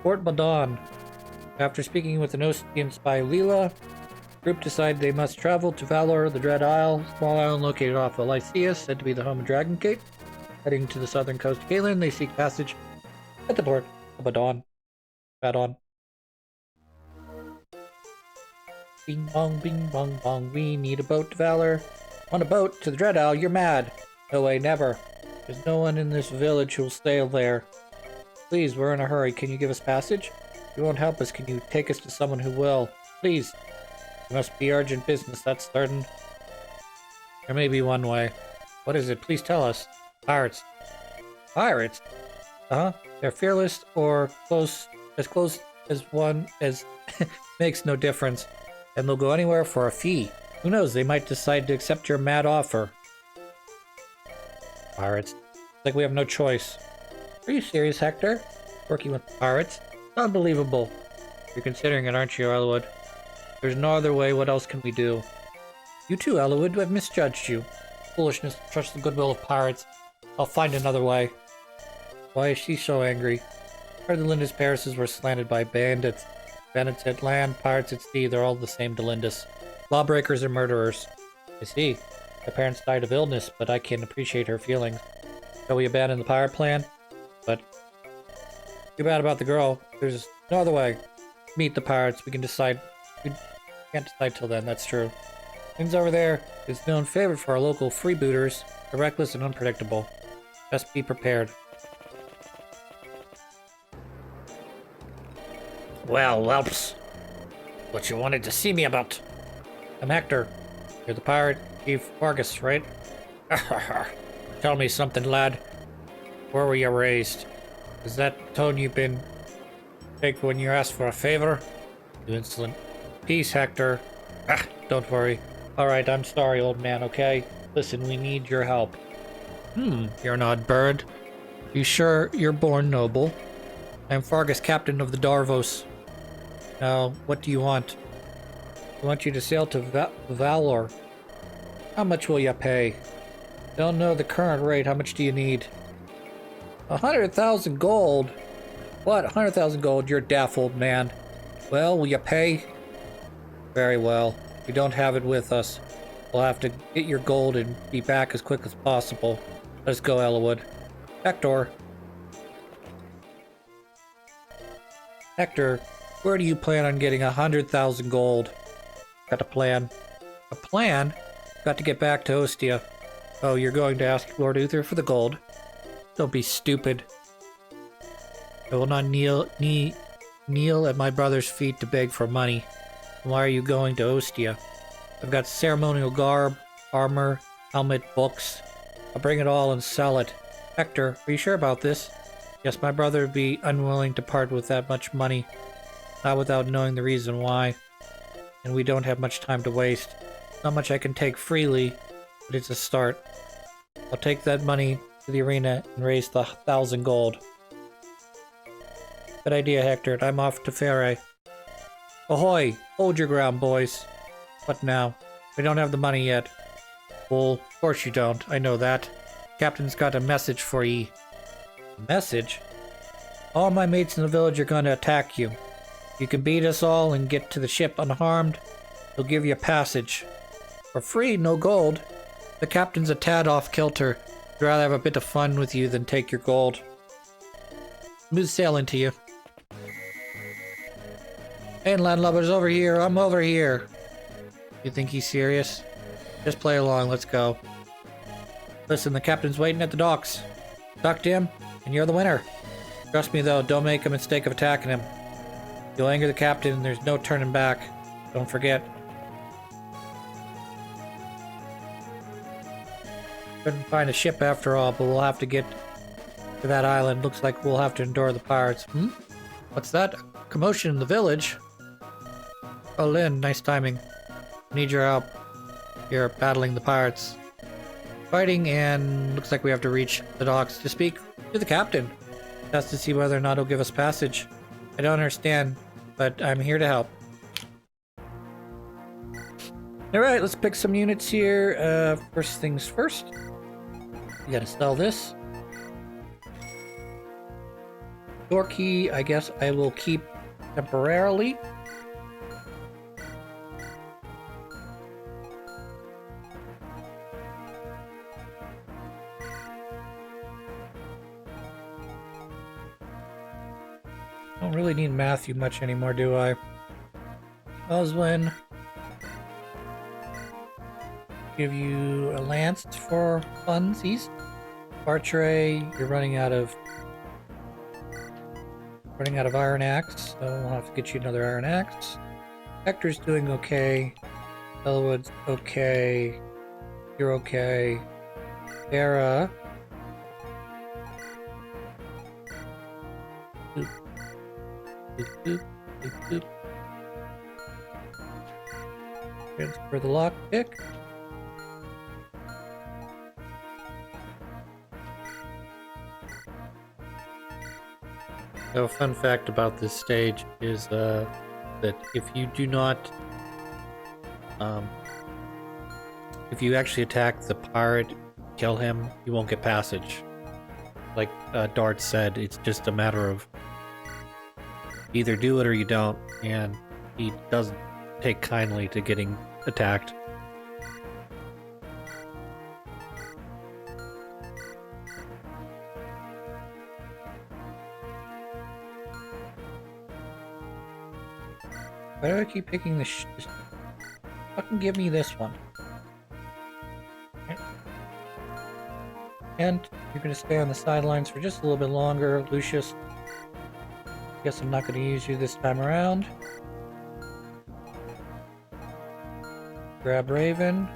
Fort Badon. After speaking with an Ostian spy Leela, the group decided they must travel to Valor, the Dread Isle, a small island located off of Lycius, said to be the home of Dragon Gate. Heading to the southern coast of Galen, they seek passage at the port of Badon. Bing bong bong, we need a boat to Valor. On a boat to the Dread Isle, you're mad. No way, never. There's no one in this village who'll stay there. Please, we're in a hurry. Can you give us passage? If you won't help us, can you take us to someone who will? Please. It must be urgent business, that's certain. There may be one way. What is it? Please tell us. Pirates. Pirates? Uh-huh. They're fearless or close as one as makes no difference. And they'll go anywhere for a fee. Who knows, they might decide to accept your mad offer. Pirates. Like we have no choice. Are you serious, Hector? Working with pirates? Unbelievable. You're considering it, aren't you, Elwood? There's no other way. What else can we do? You too, Elwood. I've misjudged you. Foolishness. Trust the goodwill of pirates. I'll find another way. Why is she so angry? Heard the Lindis Parises were slanted by bandits. Bandits at land, pirates at sea. They're all the same to Lindis. Lawbreakers and murderers. I see. My parents died of illness, but I can appreciate her feelings. Shall we abandon the pirate plan? But too bad about the girl. There's no other way. Meet the pirates. We can decide. We can't decide till then. That's true. Things over there is known favorite for our local freebooters. They're reckless and unpredictable. Just be prepared. Well, whelps. What you wanted to see me about? I'm Hector. You're the pirate Chief Vargas, right? Tell me something, lad. Where were you raised? Is that tone you've been take when you ask for a favor? You insolent. Peace, Hector. Don't worry. Alright, I'm sorry, old man, okay? Listen, we need your help. You're an odd bird. You sure you're born noble? I'm Vargas, captain of the Darvos. Now, what do you want? I want you to sail to Valor. How much will you pay? Don't know the current rate. How much do you need? 100,000 gold? What? 100,000 gold? You're deaf, old man. Well, will you pay? Very well. We don't have it with us. We'll have to get your gold and be back as quick as possible. Let's go, Elwood. Hector. Hector, where do you plan on getting 100,000 gold? Got a plan. A plan? Got to get back to Ostia. Oh, you're going to ask Lord Uther for the gold? Don't be stupid. I will not kneel at my brother's feet to beg for money. Why are you going to Ostia? I've got ceremonial garb, armor, helmet, books. I'll bring it all and sell it. Hector, are you sure about this? Yes, my brother would be unwilling to part with that much money. Not without knowing the reason why. And we don't have much time to waste. Not much I can take freely, but it's a start. I'll take that money to the arena and raise the 1,000 gold. Good idea, Hector. I'm off to Ferre. Ahoy! Hold your ground, boys. What now? We don't have the money yet. Well, of course you don't. I know that. Captain's got a message for ye. A message? All my mates in the village are going to attack you. You can beat us all and get to the ship unharmed. They'll give you a passage. For free, no gold. The captain's a tad off kilter. He'd rather have a bit of fun with you than take your gold. Smooth sailing to you. Hey, landlubbers, over here. I'm over here. You think he's serious? Just play along. Let's go. Listen, the captain's waiting at the docks. Ducked him, and you're the winner. Trust me, though. Don't make a mistake of attacking him. You'll anger the captain, and there's no turning back. Don't forget. Couldn't find a ship after all, but we'll have to get to that island. Looks like we'll have to endure the pirates. What's that? Commotion in the village? Oh, Lynn, nice timing. Need your help. You're battling the pirates. Fighting, and looks like we have to reach the docks to speak to the captain. Just to see whether or not he'll give us passage. I don't understand, but I'm here to help. Alright, let's pick some units here. First things first. We gotta sell this. Door key, I guess I will keep temporarily. Don't really need Matthew much anymore, do I? Oswin. Give you a lance for funsies. Bartray, you're running out of iron axe, so we'll have to get you another iron axe. Hector's doing okay. Elwood's okay. You're okay. Sarah. Boop. Boop, boop, boop, boop. Transfer the lockpick. So a fun fact about this stage is that if you do not, if you actually attack the pirate, kill him, you won't get passage. Like Dart said, it's just a matter of either do it or you don't, and he doesn't take kindly to getting attacked. Why do I keep picking this? Fucking give me this one. And you're gonna stay on the sidelines for just a little bit longer, Lucius. Guess I'm not gonna use you this time around. Grab Raven.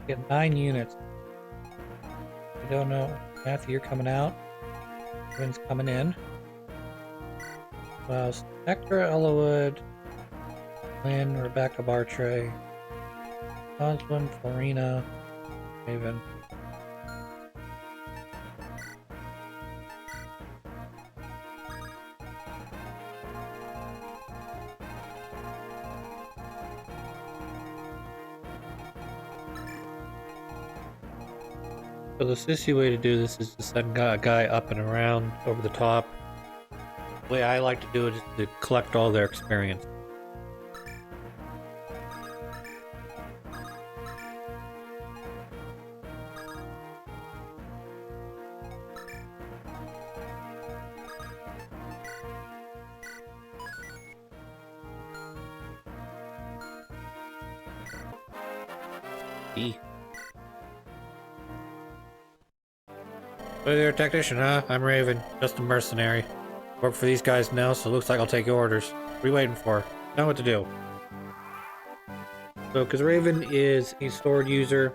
Get 9 units. I don't know. Matthew, you're coming out. Raven's coming in. Hector, Elwood, Lynn, Rebecca, Bartray, Oswin, Florina, Raven. So the sissy way to do this is to send a guy up and around over the top. The way I like to do it is to collect all their experience. E. Hey there, technician, huh? I'm Raven, just a mercenary. Work for these guys now, so it looks like I'll take your orders. What are you waiting for? Know what to do. So, because Raven is a sword user,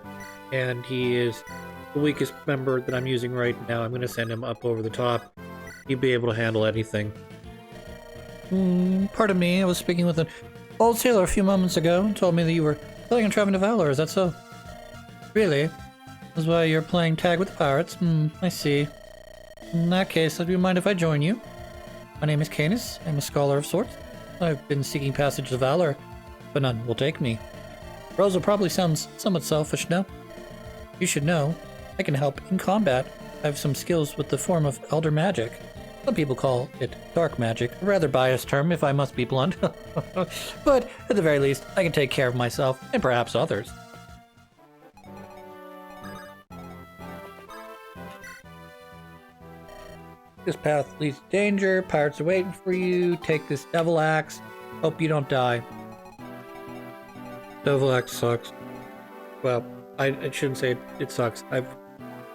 and he is the weakest member that I'm using right now, I'm going to send him up over the top. He'd be able to handle anything. Pardon me, I was speaking with an old sailor a few moments ago and told me that you were playing on Traveling to Valor, is that so? Really? That's why you're playing tag with the pirates? I see. In that case, do you mind if I join you? My name is Canis. I'm a scholar of sorts. I've been seeking passage to Valor, but none will take me. Rosa probably sounds somewhat selfish now. You should know, I can help in combat. I have some skills with the form of elder magic. Some people call it dark magic, a rather biased term if I must be blunt. But at the very least, I can take care of myself and perhaps others. This path leads to danger. Pirates are waiting for you. Take this devil axe. Hope you don't die. Devil axe sucks. Well, I shouldn't say it sucks. I've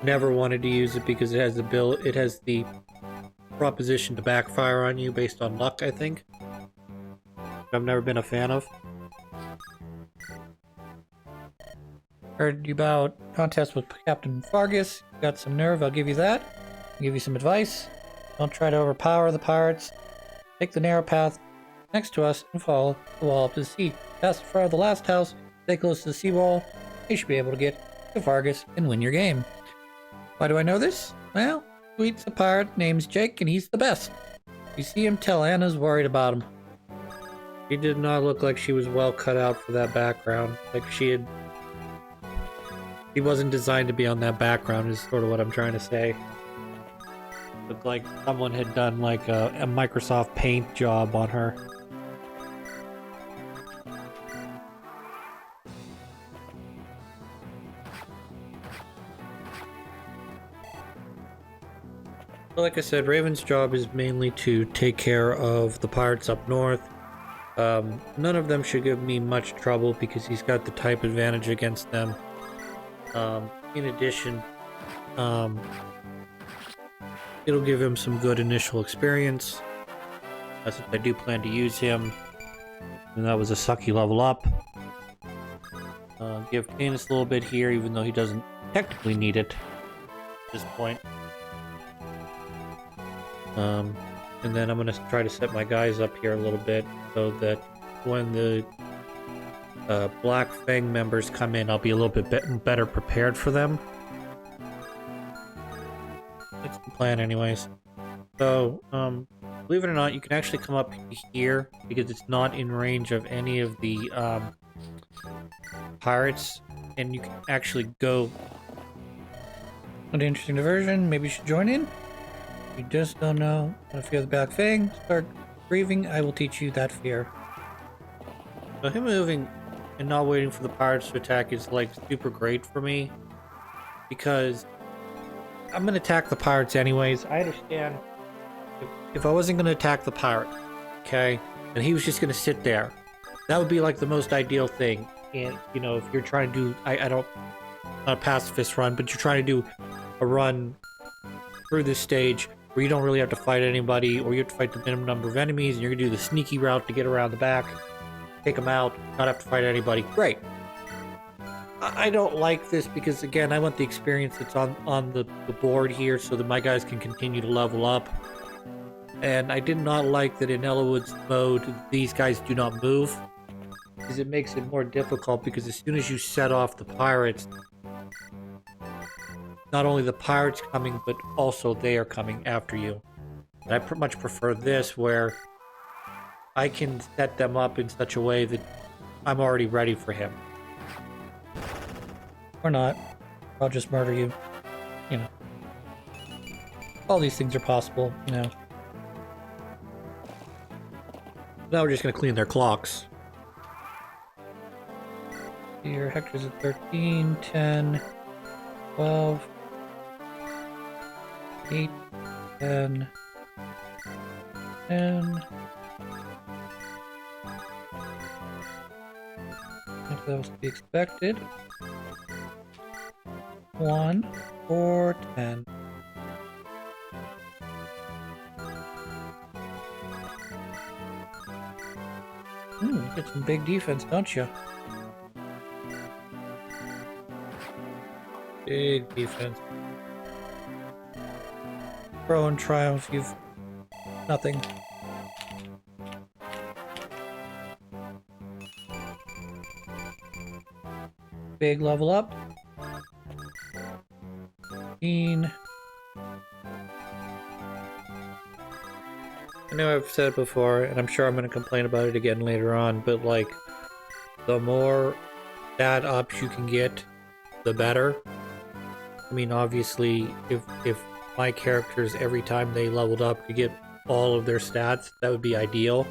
never wanted to use it because it has the proposition to backfire on you based on luck, I think. I've never been a fan of. Heard you about contest with Captain Fargus. Got some nerve, I'll give you that. I'll give you some advice. Don't try to overpower the pirates. Take the narrow path next to us and follow the wall up to the sea. Pass in front of the last house, stay close to the seawall. You should be able to get to Fargus and win your game. Why do I know this? Well, Sweet's a pirate, name's Jake, and he's the best. You see him, tell Anna's worried about him. She did not look like she was well cut out for that background. Like she wasn't designed to be on that background is sort of what I'm trying to say. Looked like someone had done like a Microsoft Paint job on her. Like I said, Raven's job is mainly to take care of the pirates up north. None of them should give me much trouble because he's got the type advantage against them. In addition, it'll give him some good initial experience, since I do plan to use him. And that was a sucky level up. Give Canis a little bit here, even though he doesn't technically need it at this point. And then I'm going to try to set my guys up here a little bit so that when the Black Fang members come in, I'll be a little bit better prepared for them. That's the plan anyways. So, believe it or not, you can actually come up here because it's not in range of any of the pirates, and you can actually go. An interesting diversion, maybe you should join in? You just don't know if you have the Black Fang. Start grieving, I will teach you that fear. So him moving and not waiting for the pirates to attack is like super great for me, because I'm gonna attack the pirates anyways. I understand if I wasn't gonna attack the pirate, okay, and he was just gonna sit there, that would be like the most ideal thing. And you know, if you're trying to do, I don't, not a pacifist run, but you're trying to do a run through this stage where you don't really have to fight anybody, or you have to fight the minimum number of enemies, and you're gonna do the sneaky route to get around the back, take them out, not have to fight anybody. Great. I don't like this because, again, I want the experience that's on the board here so that my guys can continue to level up. And I did not like that in Ellawood's mode, these guys do not move, because it makes it more difficult, because as soon as you set off the pirates, not only the pirates coming, but also they are coming after you. And I much prefer this, where I can set them up in such a way that I'm already ready for him. Or not. I'll just murder you. You know. All these things are possible, you know. Now we're just gonna clean their clocks. Here, Hector's at 13, 10, 12, 8, 10, 10. If that was to be expected. 1, 4, 10. You get some big defense, don't you? Big defense. Pro and Triumph, you've nothing. Big level up. 15. I know I've said it before, and I'm sure I'm going to complain about it again later on, but like, the more stat ups you can get, the better. I mean, obviously, if my characters, every time they leveled up, could get all of their stats, that would be ideal.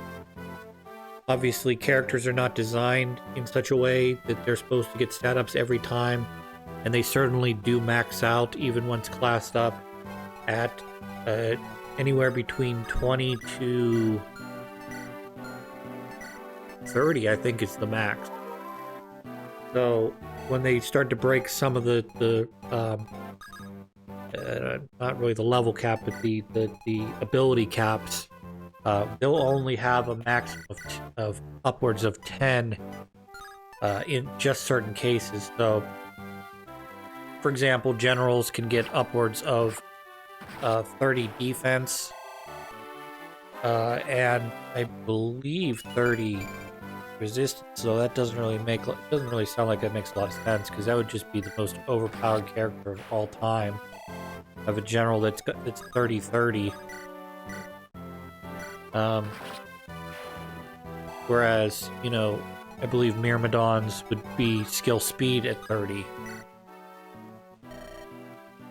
Obviously, characters are not designed in such a way that they're supposed to get stat ups every time, and they certainly do max out even once classed up at anywhere between 20 to 30, I think is the max. So when they start to break some of the not really the level cap, but the ability caps, they'll only have a max of upwards of 10 in just certain cases. So, for example, generals can get upwards of 30 defense, and I believe 30 resistance. So that doesn't really sound like that makes a lot of sense, because that would just be the most overpowered character of all time. Have a general that's 30-30. Whereas, you know, I believe Myrmidon's would be skill speed at 30.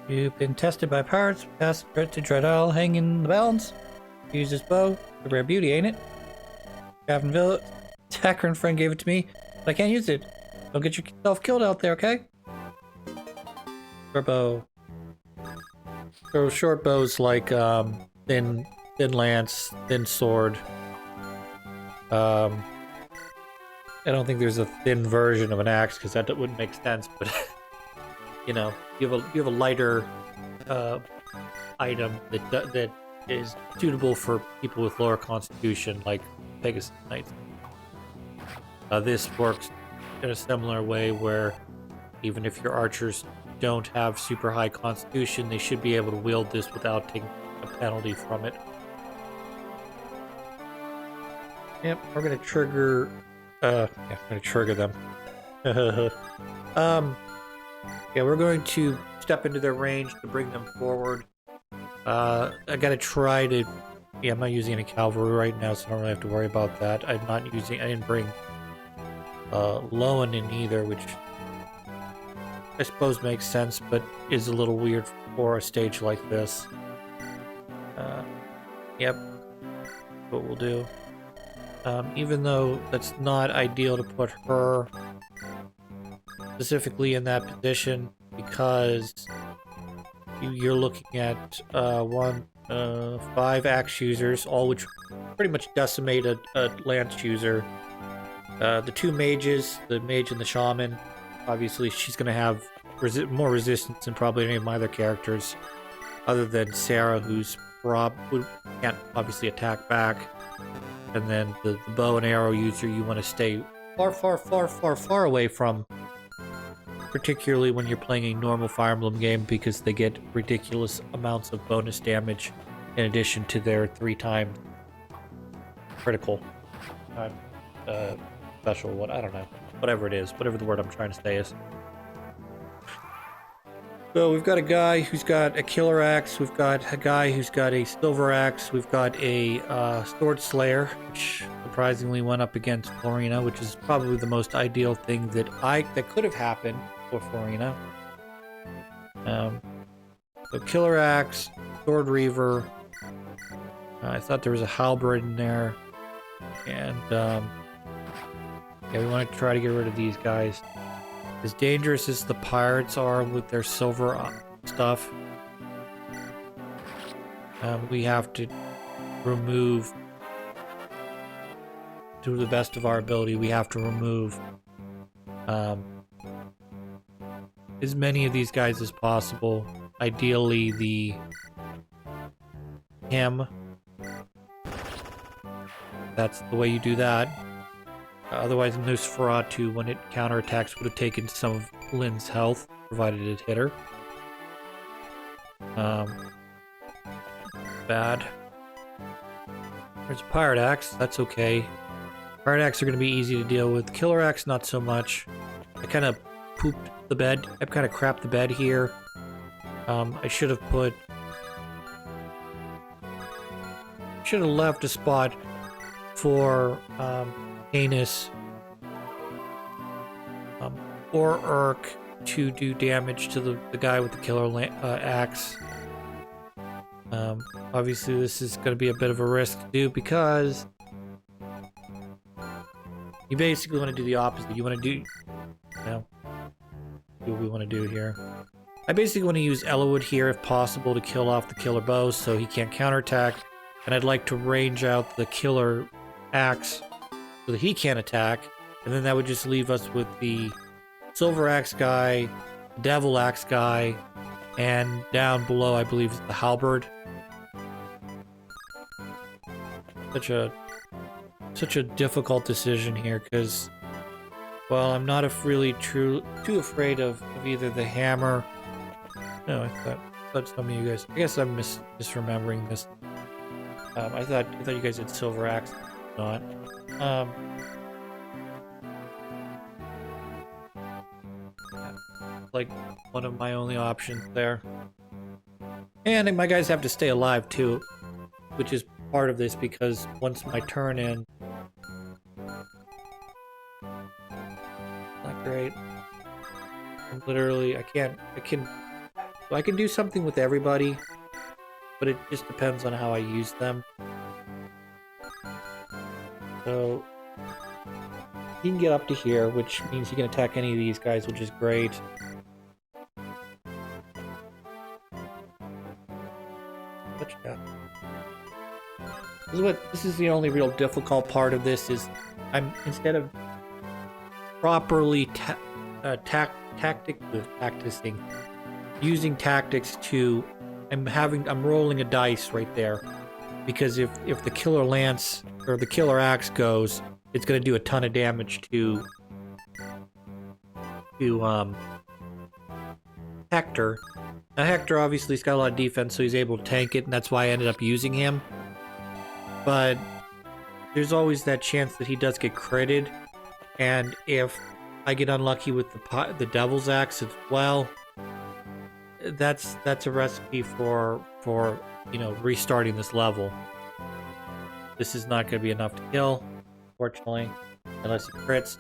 You've been tested by pirates, passed threat to Dreadal, hanging in the balance. Use this bow. A rare beauty, ain't it? Gavin Villa, attacker and friend gave it to me, but I can't use it. Don't get yourself killed out there, okay? Short bow. So short bows like thin lance, thin sword. I don't think there's a thin version of an axe because that wouldn't make sense. But you know, you have a lighter item that is suitable for people with lower constitution, like Pegasus Knights. This works in a similar way where even if your archers don't have super high constitution, they should be able to wield this without taking a penalty from it. Yep, we're gonna trigger. Yeah, I'm gonna trigger them. Yeah, we're going to step into their range to bring them forward. I gotta try to. Yeah, I'm not using any cavalry right now, so I don't really have to worry about that. I'm not using. I didn't bring Lowen in either, which I suppose makes sense, but is a little weird for a stage like this. Yep, what we'll do. Even though that's not ideal to put her specifically in that position, because you're looking at 5 axe users, all which pretty much decimate a lance user. The 2 mages, the mage and the shaman, obviously she's going to have more resistance than probably any of my other characters, other than Sarah, who can't obviously attack back. And then the bow and arrow user you want to stay far away from, particularly when you're playing a normal Fire Emblem game, because they get ridiculous amounts of bonus damage in addition to their 3 times critical special, what, I don't know, whatever it is, whatever the word I'm trying to say is. So we've got a guy who's got a killer axe, we've got a guy who's got a silver axe, we've got a sword slayer, which surprisingly went up against Florina, which is probably the most ideal thing that could have happened for Florina. So killer axe, sword reaver. I thought there was a halberd in there, and yeah, we want to try to get rid of these guys. As dangerous as the pirates are with their silver stuff, we have to remove, to the best of our ability, we have to remove as many of these guys as possible. Ideally, him. That's the way you do that. Otherwise, Nosferatu, when it counterattacks, would have taken some of Lynn's health, provided it hit her. Bad. There's a Pirate Axe, that's okay. Pirate Axe are going to be easy to deal with. Killer Axe, not so much. I kind of pooped the bed. I kind of crapped the bed here. I should have put... should have left a spot for Canis or Urk to do damage to the guy with the killer axe. Obviously this is going to be a bit of a risk to do, because you basically want to do the opposite. You want to do, you know, what we want to do here. I basically want to use Elowood here if possible to kill off the killer bow so he can't counterattack, and I'd like to range out the killer axe so that he can't attack, and then that would just leave us with the silver axe guy, devil axe guy, and down below I believe is the halberd. Such a difficult decision here, because, well, I'm not really too afraid of either the hammer. No, I thought some of you guys, I guess I'm misremembering this. I thought you guys had silver axe, not. Like one of my only options there. And my guys have to stay alive too, which is part of this, because once my turn in, not great. I'm literally, I can So I can do something with everybody, but it just depends on how I use them. So he can get up to here, which means he can attack any of these guys, which is great. This is the only real difficult part of this is instead of properly tacticing, using tactics to, I'm rolling a dice right there, because if the killer lance or the killer axe goes, it's gonna do a ton of damage to Hector. Now Hector obviously has got a lot of defense, so he's able to tank it, and that's why I ended up using him. But there's always that chance that he does get critted, and if I get unlucky with the Devil's Axe as well, that's a recipe for restarting this level. This is not going to be enough to kill, fortunately, unless he crits.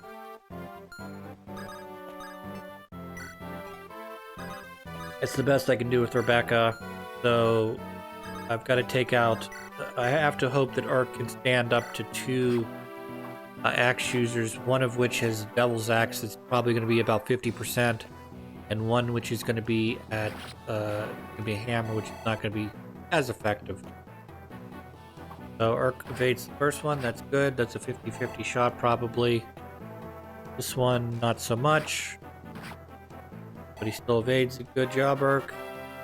It's the best I can do with Rebecca, so I've got to take out... I have to hope that Urk can stand up to two axe users, one of which has Devil's Axe, is probably going to be about 50%, and one which is going to be at a hammer, which is not going to be as effective. So Urk evades the first one, that's good, that's a 50-50 shot probably. This one, not so much, but he still evades. Good job, Urk.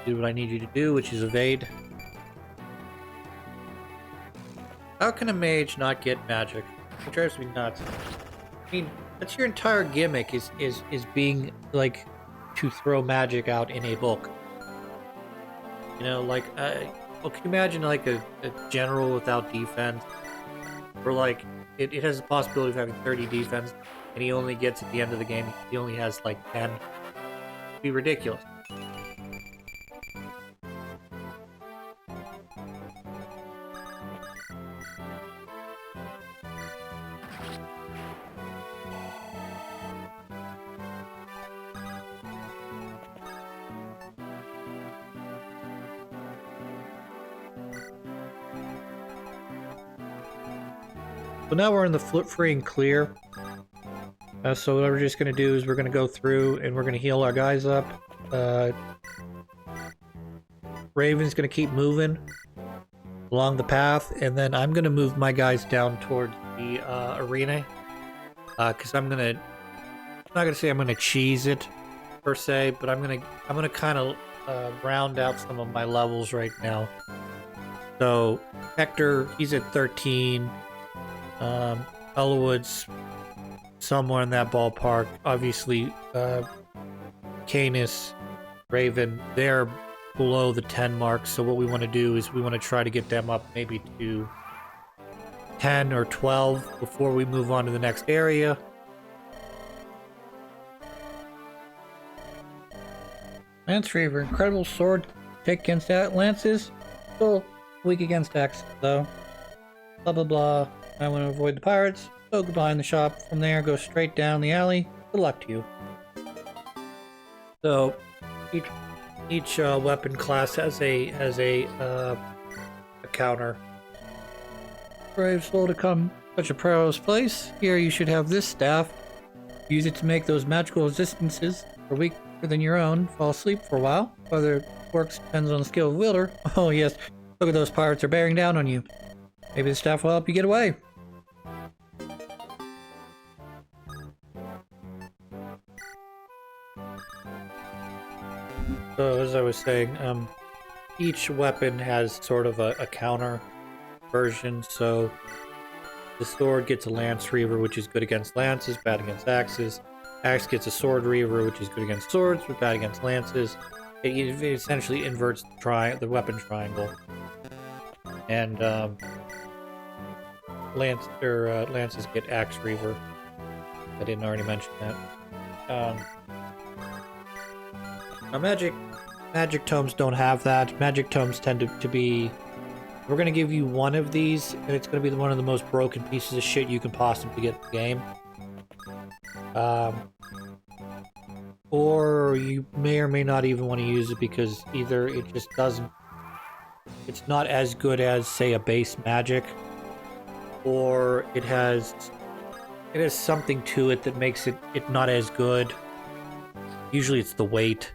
Do what I need you to do, which is evade. How can a mage not get magic? It drives me nuts. I mean, that's your entire gimmick, is being, like, to throw magic out in a book. You know, like, well, can you imagine, like, a general without defense? Or, like, it has the possibility of having 30 defense, and he only gets, at the end of the game, he only has, like, 10. It'd be ridiculous. So now we're in the free and clear. So what we're just going to do is we're going to go through and we're going to heal our guys up. Raven's going to keep moving along the path, and then I'm going to move my guys down towards the arena. Because I'm not going to say I'm going to cheese it per se, but I'm going to kind of round out some of my levels right now. So Hector, he's at 13. Elwood's somewhere in that ballpark. Obviously, Canis, Raven, they're below the 10 mark. So what we want to do is we want to try to get them up maybe to 10 or 12 before we move on to the next area. Lance Reaver, incredible sword. Take against lances. Still weak against X, though. Blah blah blah. I want to avoid the pirates. So go behind the shop. From there, go straight down the alley. Good luck to you. So each weapon class has a counter. Brave soul to come such a perilous place. Here you should have this staff. Use it to make those magical resistances are weaker than your own. Fall asleep for a while. Whether it works depends on the skill of the wielder. Oh yes, look at those pirates are bearing down on you. Maybe the staff will help you get away. So as I was saying, each weapon has sort of a counter version. So the sword gets a Lance Reaver, which is good against lances, bad against axes. Axe gets a Sword Reaver, which is good against swords, but bad against lances. It essentially inverts the weapon triangle. And lances get Axe Reaver. I didn't already mention that. Now magic tomes don't have that. Magic tomes tend to be... We're going to give you one of these, and it's going to be one of the most broken pieces of shit you can possibly get in the game. or you may or may not even want to use it because either it just doesn't, it's not as good as, say, a base magic, or it has something to it that makes it not as good. Usually it's the weight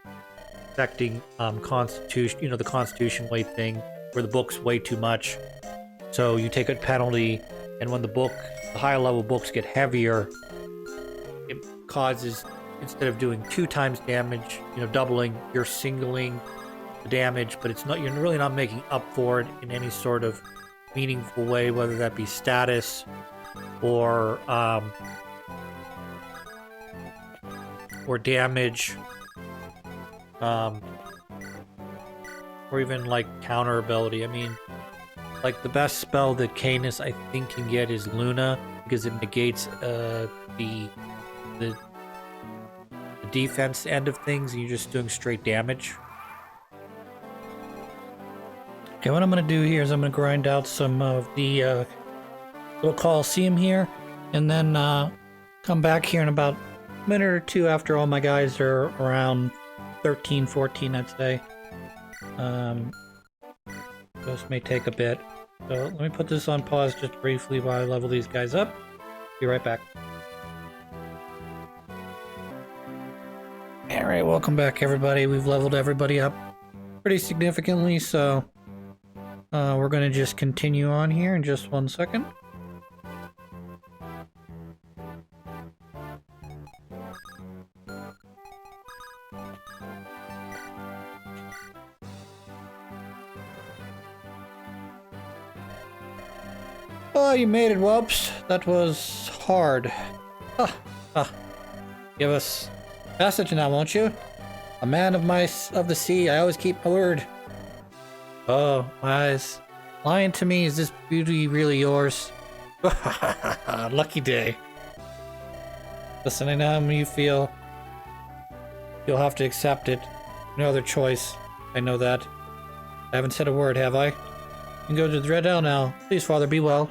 affecting constitution, you know, the constitution weight thing, where the books weigh too much. So you take a penalty, and when the higher level books get heavier, it causes, instead of doing 2 times damage, you know, doubling, you're singling the damage, but it's not, you're really not making up for it in any sort of meaningful way, whether that be status or damage, or even like counter ability. I mean, like the best spell that Canis I think can get is Luna, because it negates the defense end of things, and you're just doing straight damage. Okay, what I'm gonna do here is I'm gonna grind out some of the little Coliseum here, and then come back here in about a minute or two after all my guys are around 13, 14, I'd say. This may take a bit. So let me put this on pause just briefly while I level these guys up. Be right back. Alright, welcome back everybody. We've leveled everybody up pretty significantly, so we're going to just continue on here in just 1 second. Oh, you made it, whoops. That was hard. Give us passage now, won't you? A man of the sea, I always keep my word. Oh, my eyes. Lying to me, is this beauty really yours? Lucky day. Listen, I know how you feel. You'll have to accept it. No other choice. I know that. I haven't said a word, have I? You can go to the Dread Isle now. Please, Father, be well.